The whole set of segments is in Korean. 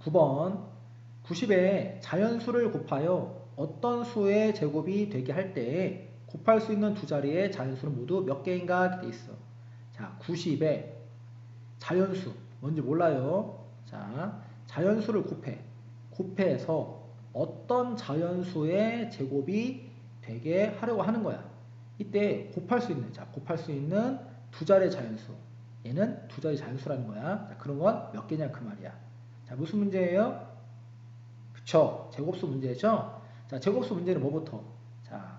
9번 90에 자연수를 곱하여 어떤 수의 제곱이 되게 할 때 곱할 수 있는 두 자리의 자연수는 모두 몇 개인가 이렇게 돼 있어. 자, 90에 자연수 뭔지 몰라요. 자, 자연수를 곱해서 어떤 자연수의 제곱이 되게 하려고 하는 거야. 이때 곱할 수 있는 두 자리의 자연수. 얘는 두 자리 자연수라는 거야. 자, 그런 건 몇 개냐 그 말이야. 자, 무슨 문제예요? 그쵸. 제곱수 문제죠. 자, 제곱수 문제는 뭐부터? 자,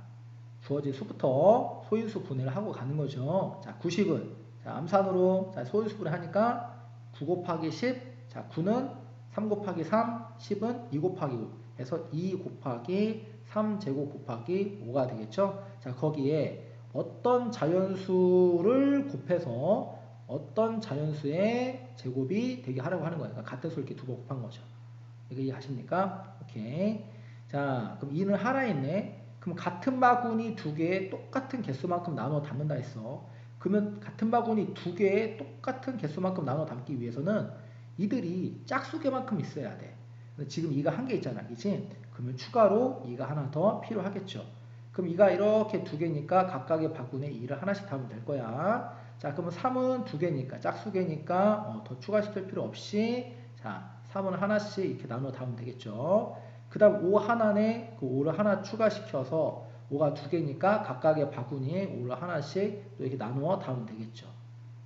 주어진 수부터 소인수 분해를 하고 가는 거죠. 자, 90은 자, 암산으로 자, 소인수 분해하니까 9 곱하기 10. 자, 9는 3 곱하기 3, 10은 2 곱하기 5. 해서 2 곱하기 3제곱 곱하기 5가 되겠죠. 자, 거기에 어떤 자연수를 곱해서 어떤 자연수의 제곱이 되게 하려고 하는 거예요. 그러니까 같은 수를 이렇게 두 번 곱한 거죠. 이거 이해하십니까? 오케이. 자, 그럼 2는 하나 있네. 그럼 같은 바구니 두 개의 똑같은 개수만큼 나눠 담는다 했어. 그러면 같은 바구니 두 개의 똑같은 개수만큼 나눠 담기 위해서는 이들이 짝수개만큼 있어야 돼. 근데 지금 2가 한 개 있잖아. 그치? 그러면 추가로 2가 하나 더 필요하겠죠. 그럼 2가 이렇게 두 개니까 각각의 바구니에 2를 하나씩 담으면 될 거야. 자, 그러면 3은 두 개니까 짝수개니까 더 추가시킬 필요 없이 자, 3은 하나씩 이렇게 나눠 담으면 되겠죠. 그 다음 5 하나네, 그 5를 하나 추가시켜서 5가 두 개니까 각각의 바구니에 5를 하나씩 또 이렇게 나누어 담으면 되겠죠.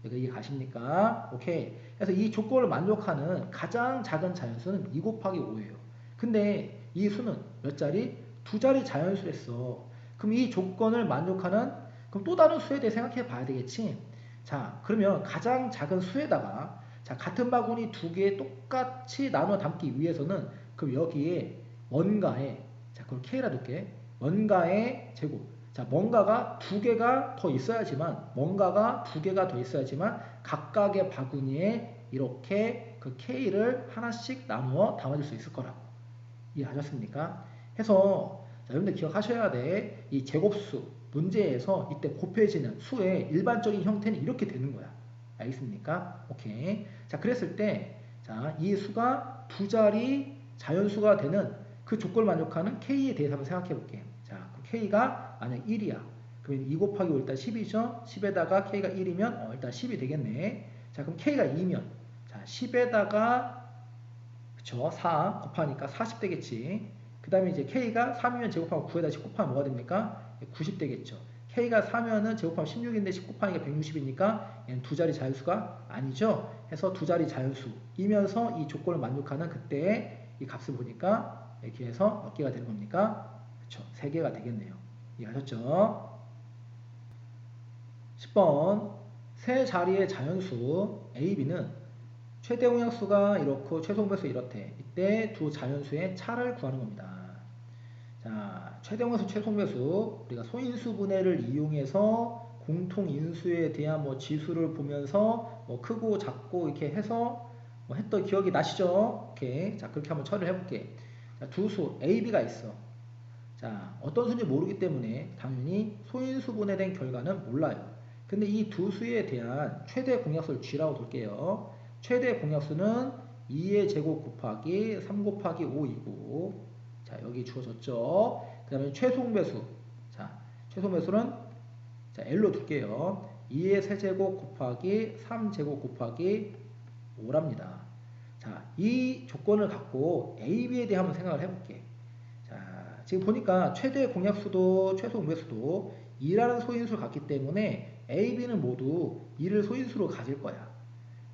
이거 이해 가십니까? 오케이. 그래서 이 조건을 만족하는 가장 작은 자연수는 2 곱하기 5예요. 근데 이 수는 몇 자리? 두 자리 자연수랬어. 그럼 이 조건을 만족하는 그럼 또 다른 수에 대해 생각해 봐야 되겠지. 자, 그러면 가장 작은 수에다가 자, 같은 바구니 두 개 똑같이 나눠 담기 위해서는 그럼 여기에 뭔가에 자, 그걸 K라 둘게. 뭔가의 제곱. 자, 뭔가가 두 개가 더 있어야지만 뭔가가 두 개가 더 있어야지만 각각의 바구니에 이렇게 그 K를 하나씩 나누어 담아줄 수 있을 거라고. 이해하셨습니까? 해서 자, 여러분들 기억하셔야 돼. 이 제곱수 문제에서 이때 곱해지는 수의 일반적인 형태는 이렇게 되는 거야. 알겠습니까? 오케이. 자, 그랬을 때, 자, 이 수가 두 자리 자연수가 되는 그 조건을 만족하는 K에 대해서 한번 생각해 볼게. 자, K가 만약 1이야. 그러면 2 곱하기 5 일단 10이죠? 10에다가 K가 1이면 일단 10이 되겠네. 자, 그럼 K가 2면 자, 10에다가 그쵸? 4 곱하니까 40 되겠지. 그 다음에 이제 K가 3이면 제곱하고 9에다 10 곱하면 뭐가 됩니까? 90 되겠죠. K가 4면은 제곱하면 16인데 10 곱하니까 160이니까 얘는 두 자리 자연수가 아니죠. 해서 두 자리 자연수이면서 이 조건을 만족하는 그때의 이 값을 보니까 이렇게 해서 몇 개가 되는 겁니까? 그쵸. 3개가 되겠네요. 이해하셨죠? 10번 세 자리의 자연수 A, B는 최대 공약수가 이렇고 최소공배수 이렇대. 이때 두 자연수의 차를 구하는 겁니다. 자, 최대 공약수, 최소공배수 우리가 소인수 분해를 이용해서 공통인수에 대한 뭐 지수를 보면서 뭐 크고 작고 이렇게 해서 뭐 했던 기억이 나시죠? 오케이. 자, 그렇게 한번 처리를 해볼게. 자, 두 수 A, B가 있어. 자, 어떤 수인지 모르기 때문에 당연히 소인수 분해된 결과는 몰라요. 근데 이 두 수에 대한 최대 공약수를 G라고 둘게요. 최대 공약수는 2의 제곱 곱하기 3 곱하기 5이고 자, 여기 주어졌죠. 그 다음에 최소공배수. 자, 최소공배수는 자, L로 둘게요. 2의 세제곱 곱하기 3제곱 곱하기 5랍니다. 자, 이 조건을 갖고 A, B에 대해 한번 생각을 해볼게. 자, 지금 보니까 최대 공약수도 최소 공배수도 2라는 소인수를 갖기 때문에 A, B는 모두 2를 소인수로 가질 거야.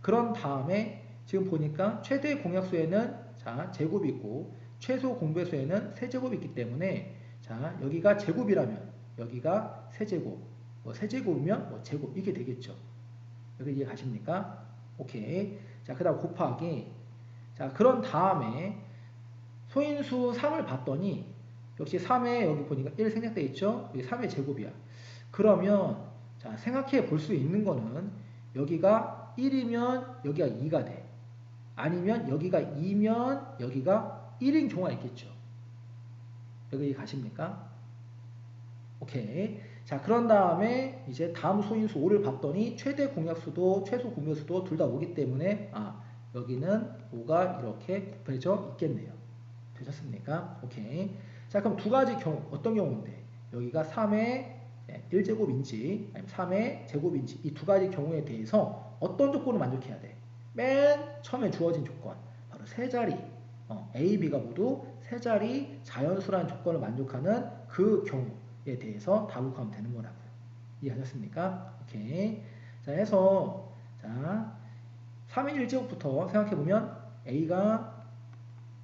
그런 다음에 지금 보니까 최대 공약수에는 자, 제곱이 있고 최소 공배수에는 세제곱이 있기 때문에 자, 여기가 제곱이라면 여기가 세제곱, 뭐 세제곱이면 뭐 제곱 이게 되겠죠. 여기 이해 가십니까? 오케이. 자, 그 다음 곱하기. 자, 그런 다음에 소인수 3을 봤더니 역시 3에 여기 보니까 1 생략되어 있죠? 여기 3의 제곱이야. 그러면 자, 생각해 볼 수 있는 거는 여기가 1이면 여기가 2가 돼. 아니면 여기가 2면 여기가 1인 경우가 있겠죠. 여기 가십니까? 오케이. 자, 그런 다음에 이제 다음 소인수 5를 봤더니 최대 공약수도 최소 공약수도 둘 다 오기 때문에 여기는 5가 이렇게 곱해져 있겠네요. 되셨습니까? 오케이. 자, 그럼 두 가지 경우, 어떤 경우인데? 여기가 3의 1제곱인지, 아니면 3의 제곱인지, 이 두 가지 경우에 대해서 어떤 조건을 만족해야 돼? 맨 처음에 주어진 조건. 바로 세 자리. A, B가 모두 세 자리 자연수라는 조건을 만족하는 그 경우에 대해서 답을 구하면 되는 거라고요. 이해하셨습니까? 오케이. 자, 해서, 자, 3의 1제곱부터 생각해보면 A가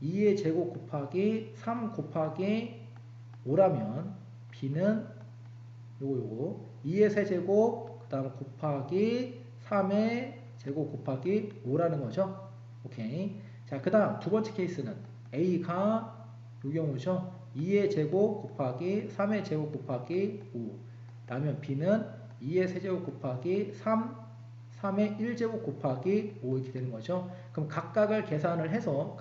2의 제곱 곱하기 3 곱하기 5라면 B는 요거 2의 세제곱 그 다음 곱하기 3의 제곱 곱하기 5라는 거죠. 오케이. 자, 그 다음 두 번째 케이스는 A가 요 경우죠. 2의 제곱 곱하기 3의 제곱 곱하기 5 라면 B는 2의 세제곱 곱하기 3의 1제곱 곱하기 5 이렇게 되는 거죠. 그럼 각각을 계산해서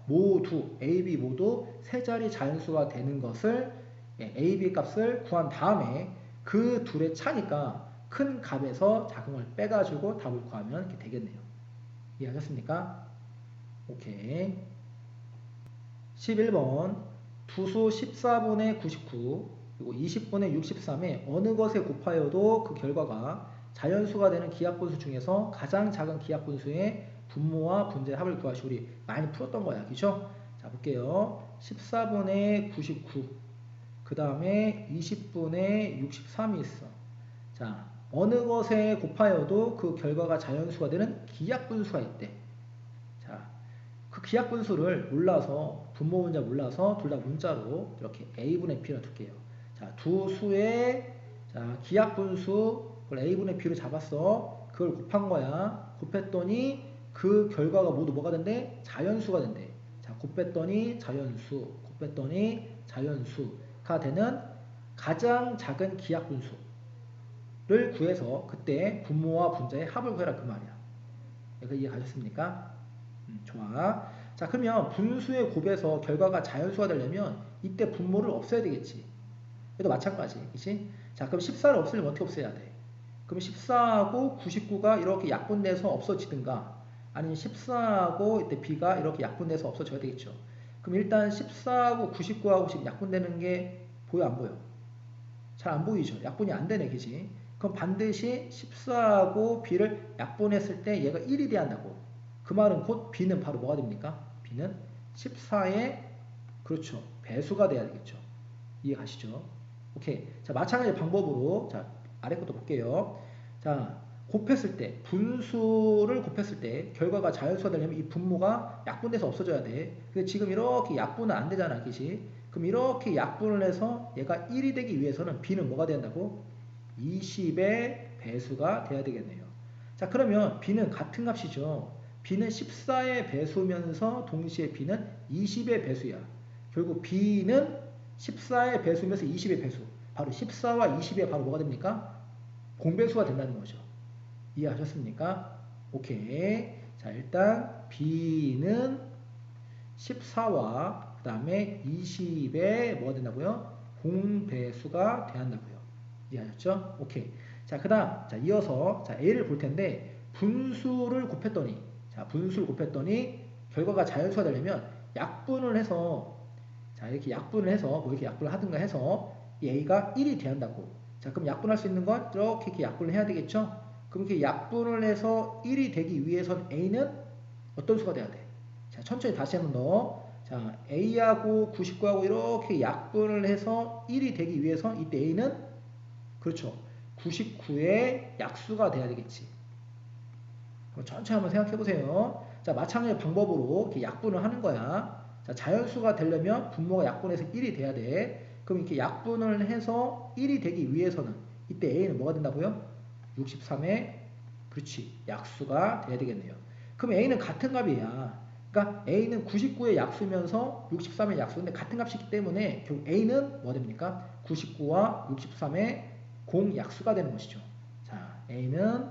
모두 A, B 모두 세 자리 자연수가 되는 것을 A, B 값을 구한 다음에 그 둘의 차니까 큰 값에서 작은 걸 빼가지고 답을 구하면 이렇게 되겠네요. 이해하셨습니까? 오케이. 11번 두수 14분의 99 그리고 20분의 63에 어느 것에 곱하여도 그 결과가 자연수가 되는 기하분수 중에서 가장 작은 기하분수의 분모와 분자의 합을 구하시. 우리 많이 풀었던 거야. 그죠? 자, 볼게요. 14분의 99 그 다음에 20분의 63이 있어. 자, 어느 것에 곱하여도 그 결과가 자연수가 되는 기하분수가 있대. 자, 그 기하분수를 몰라서 분모 분자 몰라서 둘 다 문자로 이렇게 a분의 b로 둘게요. 자, 두 수의 자, 기하분수 그걸 a분의 b로 잡았어. 그걸 곱한 거야. 곱했더니 그 결과가 모두 뭐가 된대? 자연수가 된대. 자, 곱했더니 자연수가 되는 가장 작은 기하분수를 구해서 그때 분모와 분자의 합을 구해라 그 말이야. 이거 이해 가셨습니까? 좋아. 자, 그러면 분수의 곱에서 결과가 자연수가 되려면 이때 분모를 없애야 되겠지. 얘도 마찬가지. 그치? 자, 그럼 14를 없애려면 어떻게 없애야 돼? 그럼 14하고 99가 이렇게 약분돼서 없어지든가 아니면 14하고 이때 B가 이렇게 약분돼서 없어져야 되겠죠. 그럼 일단 14하고 99하고 지금 약분되는 게 보여 안 보여? 잘 안 보이죠? 약분이 안 되네. 그치? 그럼 반드시 14하고 B를 약분했을 때 얘가 1이 돼야 한다고. 그 말은 곧 B는 바로 뭐가 됩니까? B는 14의 그렇죠. 배수가 돼야 되겠죠. 이해 가시죠? 오케이. 자, 마찬가지 방법으로 자, 아래 것도 볼게요. 자, 곱했을 때 분수를 곱했을 때 결과가 자연수가 되려면 이 분모가 약분돼서 없어져야 돼. 근데 지금 이렇게 약분은 안 되잖아. 그치? 그럼 이렇게 약분을 해서 얘가 1이 되기 위해서는 B는 뭐가 돼야 한다고? 20의 배수가 돼야 되겠네요. 자, 그러면 B는 같은 값이죠. B는 14의 배수면서 동시에 B는 20의 배수야. 결국 B는 14의 배수면서 20의 배수. 바로 14와 20의 바로 뭐가 됩니까? 공배수가 된다는 거죠. 이해하셨습니까? 오케이. 자, 일단 B는 14와 그 다음에 20의 뭐가 된다고요? 공배수가 돼야 한다고요. 이해하셨죠? 오케이. 자, 그 다음, 자, 이어서, 자, A를 볼 텐데, 분수를 곱했더니, 결과가 자연수가 되려면 약분을 해서, 자, 이렇게 약분을 해서, 뭐 이렇게 약분을 하든가 해서, 이 A가 1이 돼야 한다고. 자, 그럼 약분할 수 있는 건 이렇게 약분을 해야 되겠죠? 그럼 이렇게 약분을 해서 1이 되기 위해선 A는 어떤 수가 돼야 돼? 자, 천천히 다시 한번 더. 자, A하고 99하고 이렇게 약분을 해서 1이 되기 위해서 이때 A는 그렇죠. 99의 약수가 돼야 되겠지. 그럼 천천히 한번 생각해 보세요. 자, 마찬가지 방법으로 이렇게 약분을 하는 거야. 자, 자연수가 되려면 분모가 약분해서 1이 돼야 돼. 그럼 이렇게 약분을 해서 1이 되기 위해서는 이때 A는 뭐가 된다고요? 63의 그렇지. 약수가 돼야 되겠네요. 그럼 A는 같은 값이야. 그러니까 A는 99의 약수면서 63의 약수인데 같은 값이기 때문에 결국 A는 뭐가 됩니까? 99와 63의 공약수가 되는 것이죠. 자, A는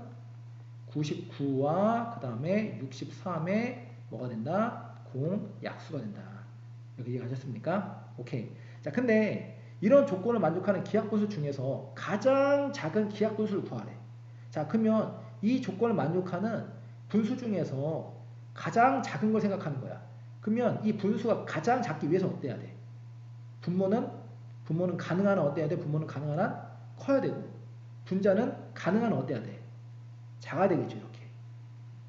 99와 그 다음에 63의 뭐가 된다? 공약수가 된다. 여기 이해가셨습니까? 오케이. 자, 근데 이런 조건을 만족하는 기하분수 중에서 가장 작은 기하분수를 구하래. 자, 그러면 이 조건을 만족하는 분수 중에서 가장 작은 걸 생각하는 거야. 그러면 이 분수가 가장 작기 위해서는 어때야 돼? 분모는 가능한 한 어때야 돼? 분모는 가능한 한 커야 되고, 분자는 가능한 한 어때야 돼? 작아야 되겠죠, 이렇게.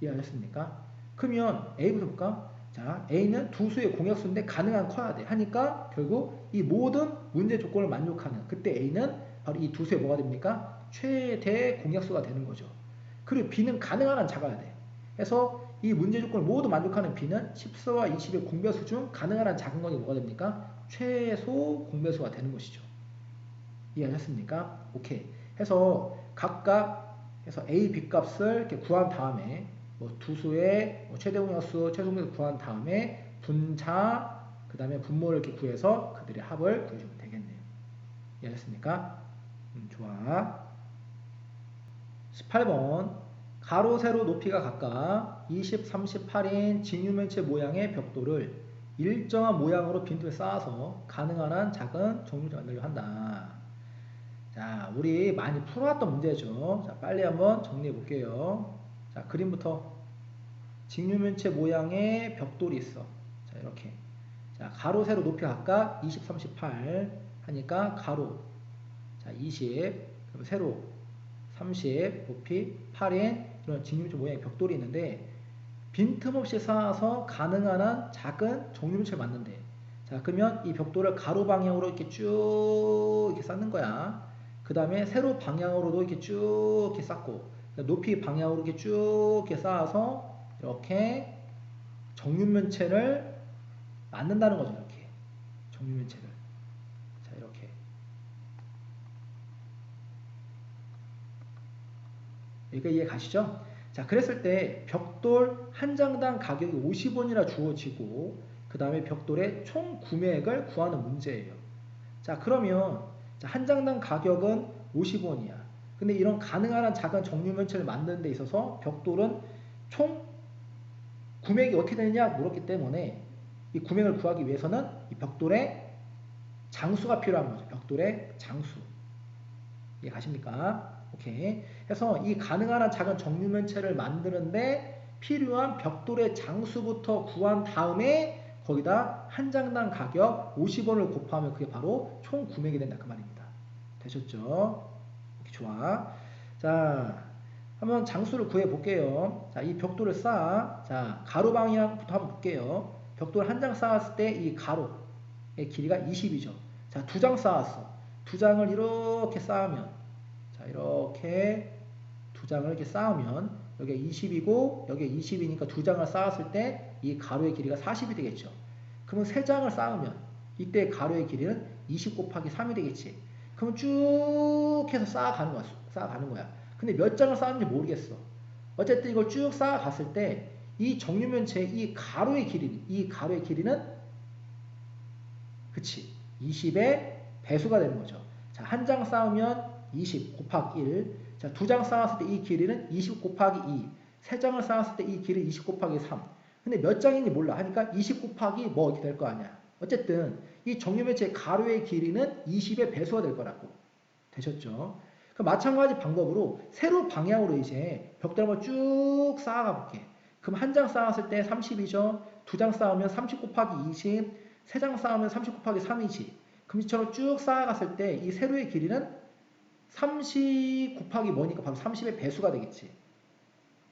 이해하셨습니까? 그러면 A부터 볼까? 자, A는 두 수의 공약수인데 가능한 커야 돼. 하니까 결국 이 모든 문제 조건을 만족하는, 그때 A는 바로 이 두 수의 뭐가 됩니까? 최대 공약수가 되는 거죠. 그리고 B는 가능한 한 작아야 돼. 그래서 이 문제 조건을 모두 만족하는 B는 14와 20의 공배수 중 가능한 한 작은 것이 뭐가 됩니까? 최소 공배수가 되는 것이죠. 이해하셨습니까? 오케이. 해서 각각 해서 A, B 값을 이렇게 구한 다음에 뭐 두수의 최대 공약수, 최소 공약수 구한 다음에 분자, 그 다음에 분모를 이렇게 구해서 그들의 합을 구해주면 되겠네요. 이해하셨습니까? 좋아. 18번 가로, 세로 높이가 각각 20, 38인 직육면체 모양의 벽돌을 일정한 모양으로 빈틈을 쌓아서 가능한 한 작은 정육을 만들려 한다. 자, 우리 많이 풀어왔던 문제죠. 자, 빨리 한번 정리해 볼게요. 자, 그림부터 직육면체 모양의 벽돌이 있어. 자, 이렇게. 자, 가로, 세로 높이 각각 20, 38 하니까 가로. 자, 20, 그리고 세로 30, 높이 8인 이런 직육면체 모양의 벽돌이 있는데 빈틈없이 쌓아서 가능한 한 작은 정육면체를 만든대. 자, 그러면 이 벽돌을 가로 방향으로 이렇게 쭉 이렇게 쌓는 거야. 그 다음에 세로 방향으로도 이렇게 쭉 이렇게 쌓고, 높이 방향으로 이렇게 쭉 이렇게 쌓아서 이렇게 정육면체를 만든다는 거죠. 이렇게 정육면체를. 자, 이렇게. 여기가 이해 가시죠? 자, 그랬을 때 벽돌 한 장당 가격이 50원이라 주어지고 그 다음에 벽돌의 총 구매액을 구하는 문제예요. 자, 그러면 한 장당 가격은 50원이야. 근데 이런 가능한 한 작은 정육면체를 만드는 데 있어서 벽돌은 총 구매액이 어떻게 되느냐 물었기 때문에 이 구매액을 구하기 위해서는 이 벽돌의 장수가 필요한 거죠. 벽돌의 장수. 이해 가십니까? 오케이. 그래서 이 가능한 한 작은 정육면체를 만드는데 필요한 벽돌의 장수부터 구한 다음에 거기다 한 장당 가격 50원을 곱하면 그게 바로 총 구매액이 된다 그 말입니다. 되셨죠? 오케이, 좋아. 자, 한번 장수를 구해 볼게요. 자, 이 벽돌을 쌓아. 자, 가로 방향부터 한번 볼게요. 벽돌 한 장 쌓았을 때 이 가로의 길이가 20이죠. 자, 두 장 쌓았어. 두 장을 이렇게 쌓으면, 자, 이렇게 두 장을 이렇게 쌓으면 여기가 20이고 여기가 20이니까 두 장을 쌓았을 때 이 가로의 길이가 40이 되겠죠. 그러면 세 장을 쌓으면 이때 가로의 길이는 20 곱하기 3이 되겠지. 그러면 쭉 해서 쌓아가는 거야. 쌓아가는 거야. 근데 몇 장을 쌓았는지 모르겠어. 어쨌든 이걸 쭉 쌓아갔을 때 이 정육면체의 이 가로의 길이는 그치 20의 배수가 되는 거죠. 자, 한 장 쌓으면 20 곱하기 1. 자, 두 장 쌓았을 때 이 길이는 20 곱하기 2. 세 장을 쌓았을 때 이 길이 20 곱하기 3. 근데 몇 장인지 몰라. 하니까 20 곱하기 뭐 이렇게 될 거 아니야. 어쨌든 이 정육면체의 가로의 길이는 20의 배수가 될 거라고. 되셨죠? 그 마찬가지 방법으로 세로 방향으로 이제 벽돌 한번 쭉 쌓아가 볼게. 그럼 한 장 쌓았을 때 30이죠. 두 장 쌓으면 30 곱하기 20, 세 장 쌓으면 30 곱하기 3이지. 그럼 이처럼 쭉 쌓아갔을 때 이 세로의 길이는 30 곱하기 뭐니까 바로 30의 배수가 되겠지.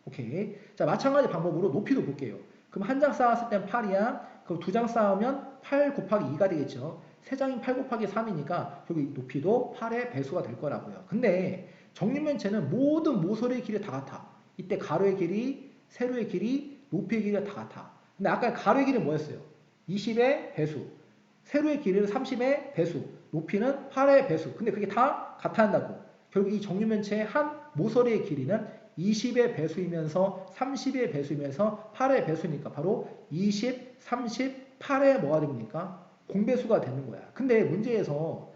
오케이. 자, 마찬가지 방법으로 높이도 볼게요. 그럼 한 장 쌓았을 땐 8이야. 그럼 두 장 쌓으면 8 곱하기 2가 되겠죠. 세 장이 8 곱하기 3이니까 여기 높이도 8의 배수가 될 거라고요. 근데 정육면체는 모든 모서리의 길이 다 같아. 이때 가로의 길이, 세로의 길이, 높이의 길이가 다 같아. 근데 아까 가로의 길이는 뭐였어요? 20의 배수. 세로의 길이는 30의 배수. 높이는 8의 배수. 근데 그게 다 같아 한다고. 결국 이 정육면체의 한 모서리의 길이는 20의 배수이면서 30의 배수이면서 8의 배수니까 바로 20, 30, 8의 뭐가 됩니까? 공배수가 되는 거야. 근데 문제에서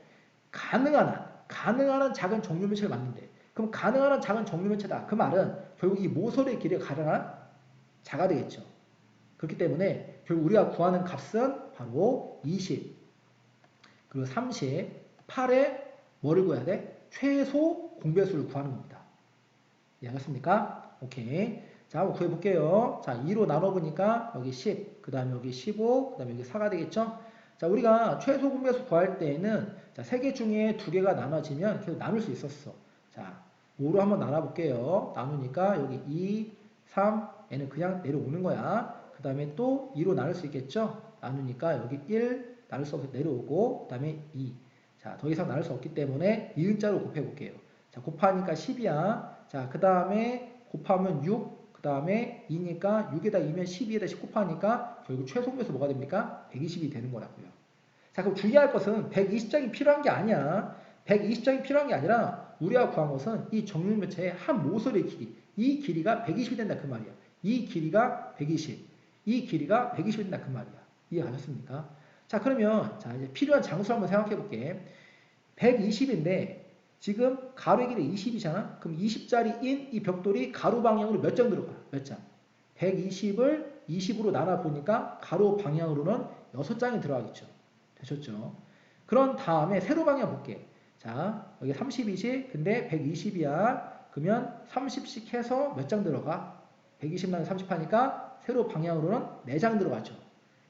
가능한 한 작은 정육면체를 맞는데 그럼 가능한 한 작은 정육면체다. 그 말은 결국 이 모서리의 길이가 가능한 자가 되겠죠. 그렇기 때문에 결국 우리가 구하는 값은 바로 20 그리고 30, 8의 뭐를 구해야 돼? 최소 공배수를 구하는 겁니다. 이해하셨습니까? 오케이. 자, 한번 구해볼게요. 자, 2로 나눠보니까 여기 10, 그 다음에 여기 15, 그 다음에 여기 4가 되겠죠? 자, 우리가 최소 공배수 구할 때에는 자, 3개 중에 2개가 나눠지면 계속 나눌 수 있었어. 자, 5로 한번 나눠볼게요. 나누니까 여기 2, 3, 얘는 그냥 내려오는 거야. 그 다음에 또 2로 나눌 수 있겠죠? 나누니까 여기 1, 나눌 수 없어 내려오고, 그 다음에 2. 자, 더 이상 나눌 수 없기 때문에 이은자로 곱해볼게요. 자, 곱하니까 10이야. 자, 그 다음에 곱하면 6, 그 다음에 2니까 6에다 2면 12에다 10 곱하니까 결국 최소배수 뭐가 됩니까? 120이 되는 거라고요. 자, 그럼 주의할 것은 120장이 필요한 게 아니야. 120장이 필요한 게 아니라 우리가 구한 것은 이 정육면체의 한 모서리의 길이, 이 길이가 120이 된다 그 말이야. 이 길이가 120, 이 길이가 120이 된다 그 말이야. 이해하셨습니까? 자, 그러면 자, 이제 필요한 장수를 한번 생각해 볼게. 120인데 지금 가로의 길이 20이잖아. 그럼 20짜리인 이 벽돌이 가로 방향으로 몇 장 들어가? 몇 장? 120을 20으로 나눠 보니까 가로 방향으로는 6장이 들어가겠죠. 되셨죠? 그런 다음에 세로 방향 볼게. 자, 여기 30이지? 근데 120이야. 그러면 30씩 해서 몇 장 들어가? 120 나누기 30 하니까 세로 방향으로는 4장 들어가죠.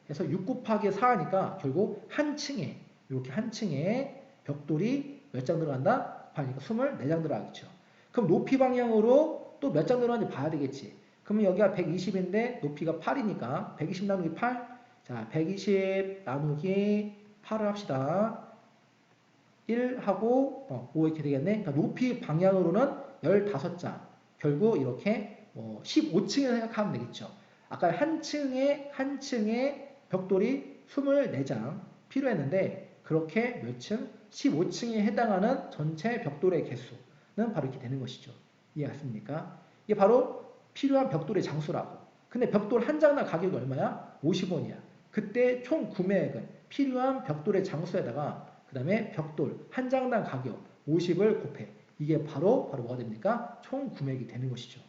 그래서 6 곱하기 4하니까 결국 한 층에, 이렇게 한 층에 벽돌이 몇 장 들어간다? 곱하니까 24장 들어가겠죠. 그럼 높이 방향으로 또 몇 장 들어가는지 봐야 되겠지. 그러면 여기가 120인데 높이가 8이니까 120 나누기 8. 자, 120 나누기 8을 합시다. 1하고 5 이렇게 되겠네. 그러니까 높이 방향으로는 15장. 결국 이렇게 15층을 생각하면 되겠죠. 아까 한 층에 벽돌이 24장 필요했는데 그렇게 몇 층? 15층에 해당하는 전체 벽돌의 개수는 바로 이렇게 되는 것이죠. 이해하십니까? 이게 바로 필요한 벽돌의 장수라고. 근데 벽돌 한 장당 가격이 얼마야? 50원이야. 그때 총 구매액은 필요한 벽돌의 장수에다가 그 다음에 벽돌 한 장당 가격 50을 곱해. 이게 바로 뭐가 됩니까? 총 구매액이 되는 것이죠.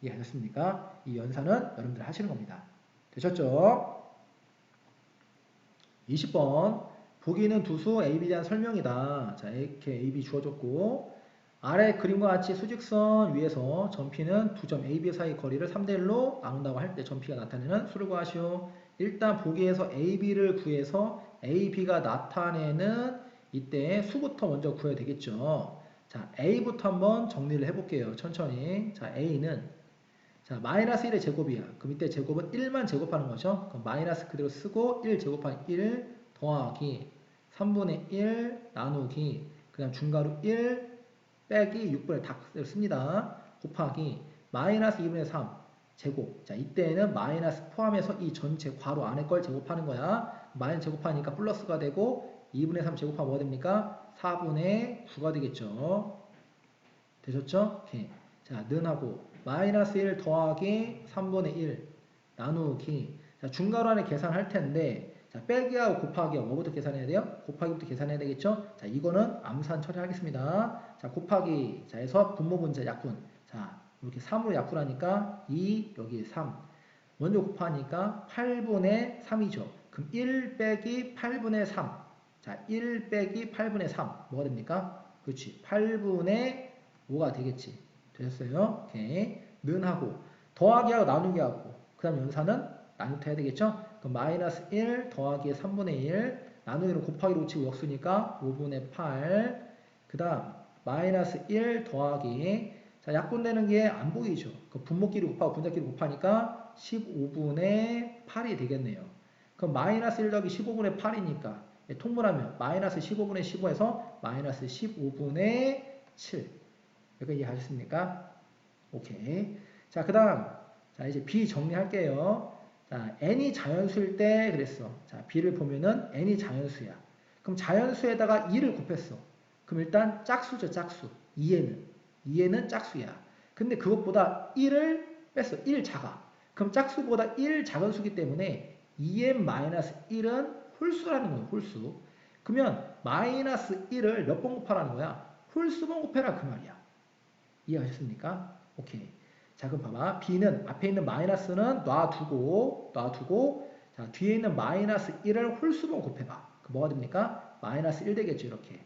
이해하셨습니까? 이 연산은 여러분들 하시는 겁니다. 되셨죠? 20번 보기는 두수 AB에 대한 설명이다. 자, 이렇게 AB 주어졌고 아래 그림과 같이 수직선 위에서 점피는 두 점 AB 사이 거리를 3대1로 나눈다고 할 때 점피가 나타내는 수를 구하시오. 일단 보기에서 AB를 구해서 AB가 나타내는 이때 수부터 먼저 구해야 되겠죠. 자, A부터 한번 정리를 해볼게요. 천천히. 자, A는 자, 마이너스 1의 제곱이야. 그럼 이때 제곱은 1만 제곱하는 거죠. 그럼 마이너스 그대로 쓰고 1 제곱하기 1 더하기 3분의 1 나누기 그 다음 중괄호 1 빼기 6분의 다 씁니다. 곱하기 마이너스 2분의 3 제곱. 자, 이때는 마이너스 포함해서 이 전체 괄호 안에 걸 제곱하는 거야. 마이너스 제곱하니까 플러스가 되고 2분의 3 제곱하면 뭐가 됩니까? 4분의 9가 되겠죠. 되셨죠? 오케이. 자, 는하고 마이너스 1 더하기 3분의 1 나누기 자, 중괄호 안에 계산할 텐데 자, 빼기하고 곱하기하고 뭐부터 계산해야 돼요? 곱하기부터 계산해야 되겠죠? 자, 이거는 암산 처리하겠습니다. 자, 곱하기 자, 해서 분모분자 약분 자, 이렇게 3으로 약분하니까 2 여기 3 먼저 곱하니까 8분의 3이죠. 그럼 1 빼기 8분의 3 자, 1 빼기 8분의 3 뭐가 됩니까? 그렇지 8분의 5가 되겠지. 되셨어요? 오케이. 는하고 더하기하고 나누기하고 그 다음 연산은 나누기 해야 되겠죠? 그럼 마이너스 1 더하기 3분의 1 나누기는 곱하기로 치고 역수니까 5분의 8 그 다음 마이너스 1 더하기 자 약분되는 게 안 보이죠? 그 분모끼리 곱하고 분자끼리 곱하니까 15분의 8이 되겠네요. 그럼 마이너스 1 더하기 15분의 8이니까 통분하면 마이너스 15분의 15에서 마이너스 15분의 7 여기까지 이해하셨습니까? 오케이. 자, 그 다음. 자, 이제 B 정리할게요. 자, n이 자연수일 때 그랬어. 자, B를 보면은 n이 자연수야. 그럼 자연수에다가 2를 곱했어. 그럼 일단 짝수죠, 짝수. 2에는 짝수야. 근데 그것보다 1을 뺐어. 1 작아. 그럼 짝수보다 1 작은 수기 때문에 2n-1은 홀수라는 거예요, 홀수. 그러면 마이너스 1을 몇 번 곱하라는 거야? 홀수번 곱해라 그 말이야. 이해하셨습니까? 오케이. 자, 그럼 봐봐. B는 앞에 있는 마이너스는 놔두고 자, 뒤에 있는 마이너스 1을 홀수번 곱해봐. 그 뭐가 됩니까? 마이너스 1 되겠죠, 이렇게.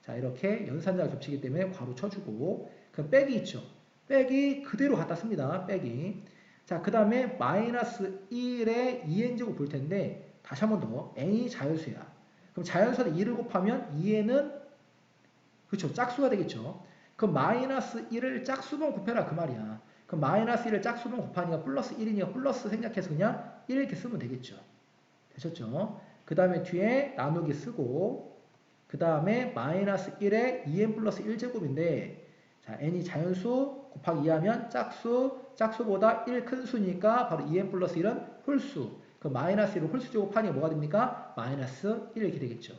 자, 이렇게 연산자가 겹치기 때문에 괄호 쳐주고 그럼 빼기 있죠. 빼기 그대로 갖다 씁니다. 빼기. 자, 그 다음에 마이너스 1의 2n제곱 볼 텐데 다시 한 번 더 n이 자연수야. 그럼 자연수한테 2를 곱하면 2n은 그렇죠. 짝수가 되겠죠. 그럼 마이너스 1을 짝수분 곱해라 그 말이야. 그럼 마이너스 1을 짝수분 곱하니까 플러스 1이니까 플러스 생략해서 그냥 1 이렇게 쓰면 되겠죠. 되셨죠? 그 다음에 뒤에 나누기 쓰고 그 다음에 마이너스 1에 2n 플러스 1제곱인데 자, n이 자연수 곱하기 2하면 짝수, 짝수보다 1 큰 수니까 바로 2n 플러스 1은 홀수. 그 마이너스 1을 홀수 제곱하니 뭐가 됩니까? 마이너스 1 이렇게 되겠죠.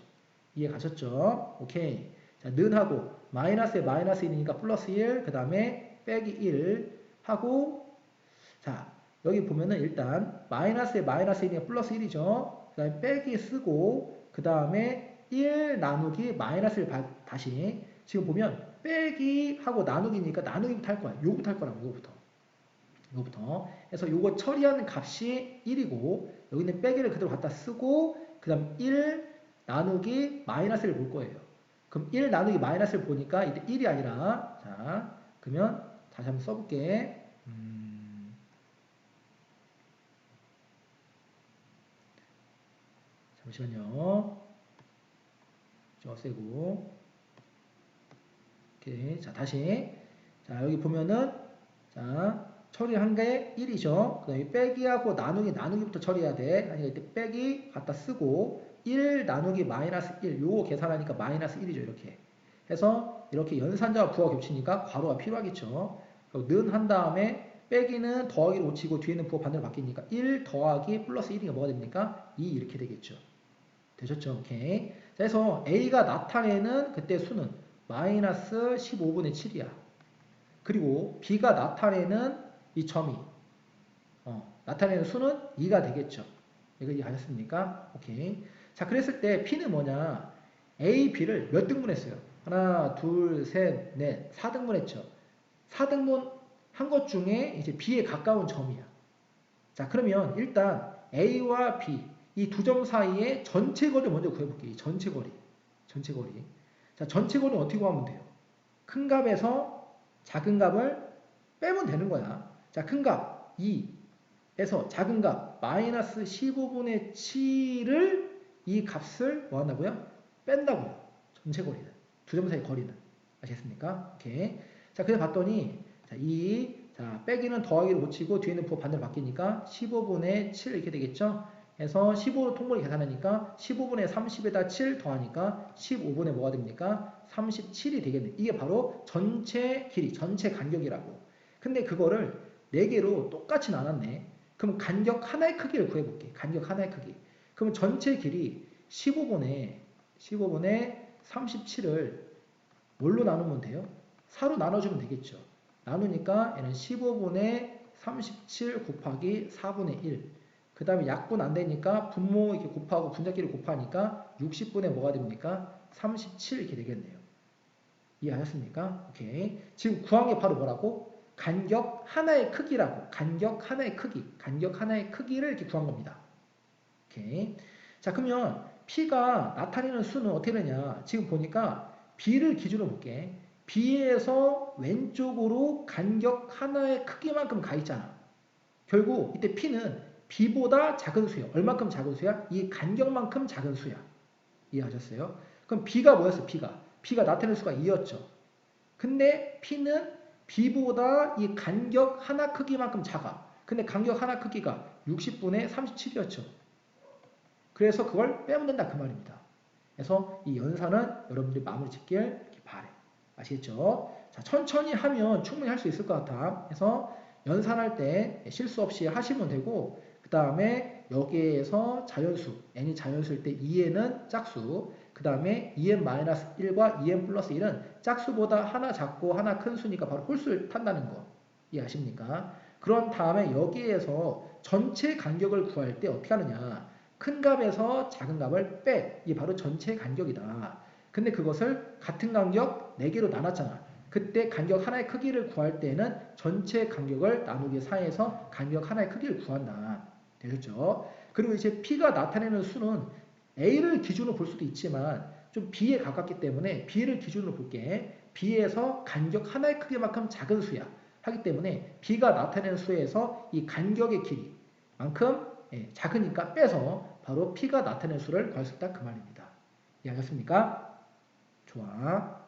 이해 가셨죠? 오케이. 자, 는하고 마이너스에 마이너스 1이니까 플러스 1, 그 다음에 빼기 1 하고 자, 여기 보면은 일단 마이너스에 마이너스 1이니까 플러스 1이죠. 그 다음에 빼기 쓰고 그 다음에 1 나누기 마이너스를 다시 지금 보면 빼기 하고 나누기니까 나누기부터 할 거야. 요거부터 할 거라고 요거부터. 그래서 요거 처리하는 값이 1이고 여기는 빼기를 그대로 갖다 쓰고 그 다음 1 나누기 마이너스를 볼 거예요. 그럼 1 나누기 마이너스를 보니까 이때 1이 아니라 자 그러면 다시 한번 써볼게. 잠시만요. 좀 없애고 오케이. 자 다시 자 여기 보면은 자 처리한 게 1이죠. 그 다음에 빼기하고 나누기부터 처리해야 돼. 아니 이때 빼기 갖다 쓰고 1 나누기 마이너스 1 요거 계산하니까 마이너스 1이죠. 이렇게 해서 이렇게 연산자와 부호가 겹치니까 괄호가 필요하겠죠. 는 한 다음에 빼기는 더하기로 고치고 뒤에는 부호 반대로 바뀌니까 1 더하기 플러스 1이가 뭐가 됩니까? 2 이렇게 되겠죠. 되셨죠? 오케이. 자, 그래서 A가 나타내는 그때 수는 마이너스 15분의 7이야. 그리고 B가 나타내는 이 점이 나타내는 수는 2가 되겠죠. 이거 이해하셨습니까? 오케이. 자, 그랬을 때 P는 뭐냐? A, B를 몇 등분했어요? 하나, 둘, 셋, 넷, 4등분했죠. 4등분 한 것 중에 이제 B에 가까운 점이야. 자, 그러면 일단 A와 B 이 두 점 사이의 전체 거리를 먼저 구해볼게요. 전체 거리. 전체 거리. 자, 전체 거리는 어떻게 구하면 돼요? 큰 값에서 작은 값을 빼면 되는 거야. 자, 큰 값 2에서 작은 값 마이너스 15분의 7을 이 값을 뭐 한다고요? 뺀다고요. 전체 거리는. 두 점 사이 거리는. 아시겠습니까? 오케이. 자, 그래 봤더니 자, 자, 빼기는 더하기로 고치고 뒤에는 부호 반대로 바뀌니까 15분의 7 이렇게 되겠죠? 그래서 15로 통분을 계산하니까 15분의 30에다 7 더하니까 15분의 뭐가 됩니까? 37이 되겠네. 이게 바로 전체 길이, 전체 간격이라고. 근데 그거를 4개로 똑같이 나눴네. 그럼 간격 하나의 크기를 구해볼게. 간격 하나의 크기. 그럼 전체 길이 15분의 37을 뭘로 나누면 돼요? 4로 나눠주면 되겠죠. 나누니까 얘는 15분의 37 곱하기 4분의 1. 그 다음에 약분 안 되니까 분모 이렇게 곱하고 분자끼리 곱하니까 60분의 뭐가 됩니까? 37 이렇게 되겠네요. 이해하셨습니까? 오케이. 지금 구한 게 바로 뭐라고? 간격 하나의 크기라고. 간격 하나의 크기. 간격 하나의 크기를 이렇게 구한 겁니다. 오케이. 자, 그러면 P가 나타내는 수는 어떻게 되냐? 지금 보니까 B를 기준으로 볼게. B에서 왼쪽으로 간격 하나의 크기만큼 가 있잖아. 결국 이때 P는 B보다 작은 수야. 얼마큼 작은 수야? 이 간격만큼 작은 수야. 이해하셨어요? 그럼 B가 뭐였어? B가 나타내는 수가 2였죠. 근데 P는 B보다 이 간격 하나 크기만큼 작아. 근데 간격 하나 크기가 60분의 37이었죠. 그래서 그걸 빼면 된다 그 말입니다. 그래서 이 연산은 여러분들이 마무리 짓길 이렇게 바래. 아시겠죠? 자, 천천히 하면 충분히 할 수 있을 것 같아. 그래서 연산할 때 실수 없이 하시면 되고 그 다음에 여기에서 자연수, n이 자연수일 때 2n은 짝수, 그 다음에 2n-1과 2n 플러스 1은 짝수보다 하나 작고 하나 큰 수니까 바로 홀수를 탄다는 거 이해하십니까? 그런 다음에 여기에서 전체 간격을 구할 때 어떻게 하느냐? 큰 값에서 작은 값을 빼. 이게 바로 전체 간격이다. 근데 그것을 같은 간격 4개로 나눴잖아. 그때 간격 하나의 크기를 구할 때는 전체 간격을 나누기 4에서 간격 하나의 크기를 구한다. 되셨죠? 그리고 이제 P가 나타내는 수는 A를 기준으로 볼 수도 있지만 좀 B에 가깝기 때문에 B를 기준으로 볼게. B에서 간격 하나의 크기만큼 작은 수야. 하기 때문에 b가 나타내는 수에서 이 간격의 길이만큼 작으니까 빼서 바로 p가 나타내는 수를 구할 수 있다 그 말입니다. 이해하셨습니까? 좋아.